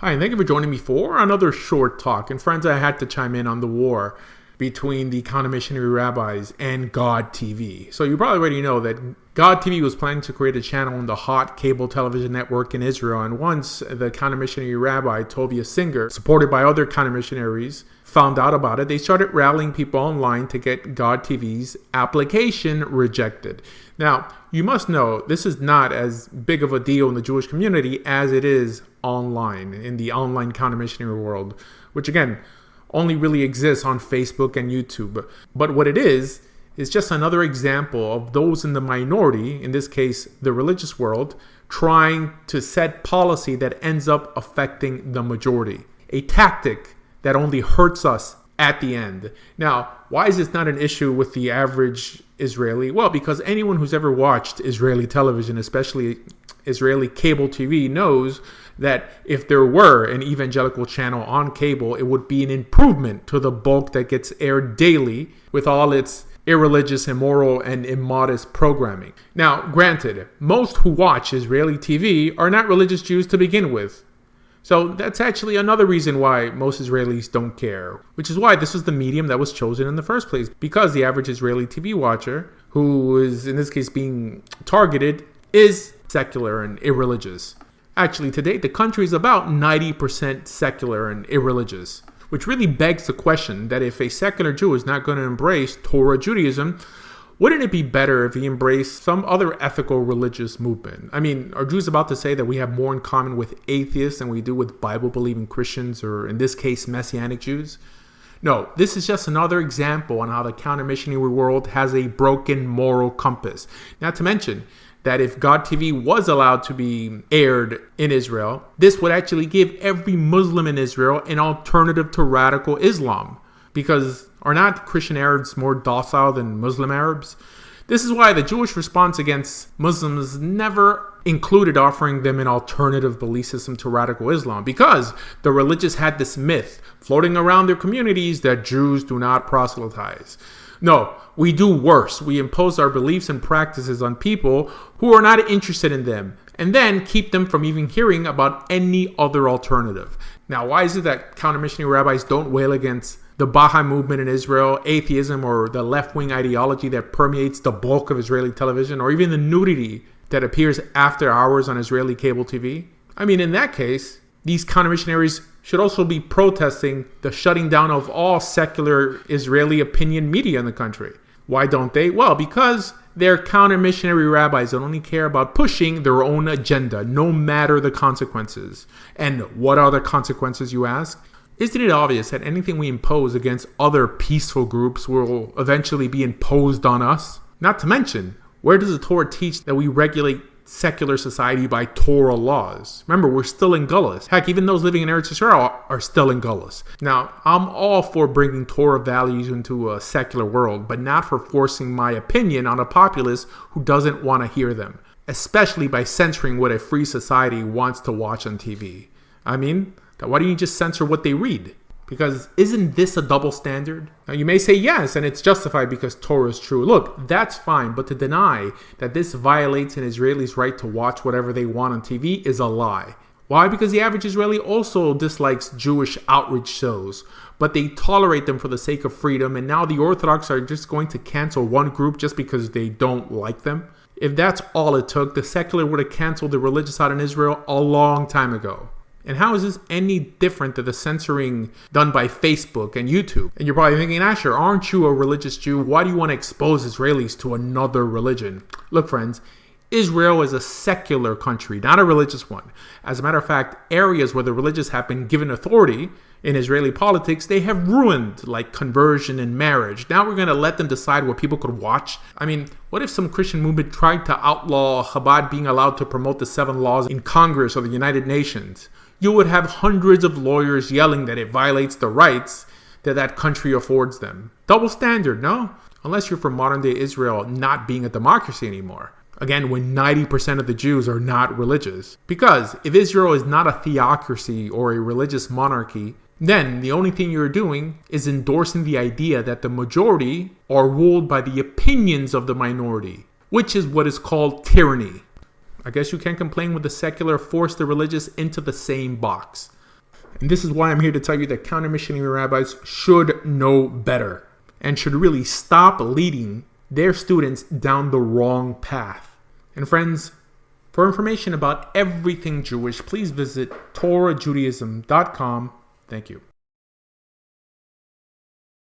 Hi, and thank you for joining me for another short talk. And friends, I had to chime in on the war between the counter-missionary rabbis and God TV. So you probably already know that God TV was planning to create a channel on the hot cable television network in Israel. And once the counter-missionary rabbi, Tovia Singer, supported by other counter-missionaries, found out about it, they started rallying people online to get God TV's application rejected. Now, you must know this is not as big of a deal in the Jewish community as it is online, in the online counter-missionary world, which again, only really exists on Facebook and YouTube. But what it is just another example of those in the minority, in this case, the religious world, trying to set policy that ends up affecting the majority. A tactic that only hurts us at the end. Now, why is this not an issue with the average Israeli? Well, because anyone who's ever watched Israeli television, especially Israeli cable TV, knows that if there were an evangelical channel on cable, it would be an improvement to the bulk that gets aired daily with all its irreligious, immoral, and immodest programming. Now, granted, most who watch Israeli TV are not religious Jews to begin with. So that's actually another reason why most Israelis don't care, which is why this is the medium that was chosen in the first place, because the average Israeli TV watcher, who is in this case being targeted, is secular and irreligious. Actually, today, the country is about 90% secular and irreligious, which really begs the question that if a secular Jew is not going to embrace Torah Judaism, wouldn't it be better if he embraced some other ethical religious movement? I mean, are Jews about to say that we have more in common with atheists than we do with Bible-believing Christians, or in this case, Messianic Jews? No, this is just another example on how the counter-missionary world has a broken moral compass. Not to mention that if God TV was allowed to be aired in Israel, this would actually give every Muslim in Israel an alternative to radical Islam. Because are not Christian Arabs more docile than Muslim Arabs? This is why the Jewish response against Muslims never included offering them an alternative belief system to radical Islam, because the religious had this myth floating around their communities that Jews do not proselytize. No, we do worse. We impose our beliefs and practices on people who are not interested in them, and then keep them from even hearing about any other alternative. Now, why is it that counter-missionary rabbis don't wail against the Baha'i movement in Israel, atheism, or the left-wing ideology that permeates the bulk of Israeli television, or even the nudity that appears after hours on Israeli cable TV? I mean, in that case, these counter-missionaries should also be protesting the shutting down of all secular Israeli opinion media in the country. Why don't they? Well, because they're counter-missionary rabbis that only care about pushing their own agenda, no matter the consequences. And what are the consequences, you ask? Isn't it obvious that anything we impose against other peaceful groups will eventually be imposed on us? Not to mention, where does the Torah teach that we regulate secular society by Torah laws? Remember, we're still in Gullus. Heck, even those living in Eretz Yisrael are still in Gullus. Now, I'm all for bringing Torah values into a secular world, but not for forcing my opinion on a populace who doesn't want to hear them, especially by censoring what a free society wants to watch on TV. I mean, why don't you just censor what they read? Because isn't this a double standard? Now, you may say yes, and it's justified because Torah is true. Look, that's fine, but to deny that this violates an Israeli's right to watch whatever they want on TV is a lie. Why? Because the average Israeli also dislikes Jewish outreach shows, but they tolerate them for the sake of freedom, and now the Orthodox are just going to cancel one group just because they don't like them? If that's all it took, the secular would have canceled the religious out in Israel a long time ago. And how is this any different than the censoring done by Facebook and YouTube? And you're probably thinking, Asher, aren't you a religious Jew? Why do you want to expose Israelis to another religion? Look, friends, Israel is a secular country, not a religious one. As a matter of fact, areas where the religious have been given authority in Israeli politics, they have ruined, like conversion and marriage. Now we're going to let them decide what people could watch? I mean, what if some Christian movement tried to outlaw Chabad being allowed to promote the 7 laws in Congress or the United Nations? You would have hundreds of lawyers yelling that it violates the rights that country affords them. Double standard, no? Unless you're from modern-day Israel not being a democracy anymore. Again, when 90% of the Jews are not religious. Because if Israel is not a theocracy or a religious monarchy, then the only thing you're doing is endorsing the idea that the majority are ruled by the opinions of the minority, which is what is called tyranny. I guess you can't complain when the secular force the religious into the same box. And this is why I'm here to tell you that counter-missionary rabbis should know better and should really stop leading their students down the wrong path. And friends, for information about everything Jewish, please visit TorahJudaism.com. Thank you.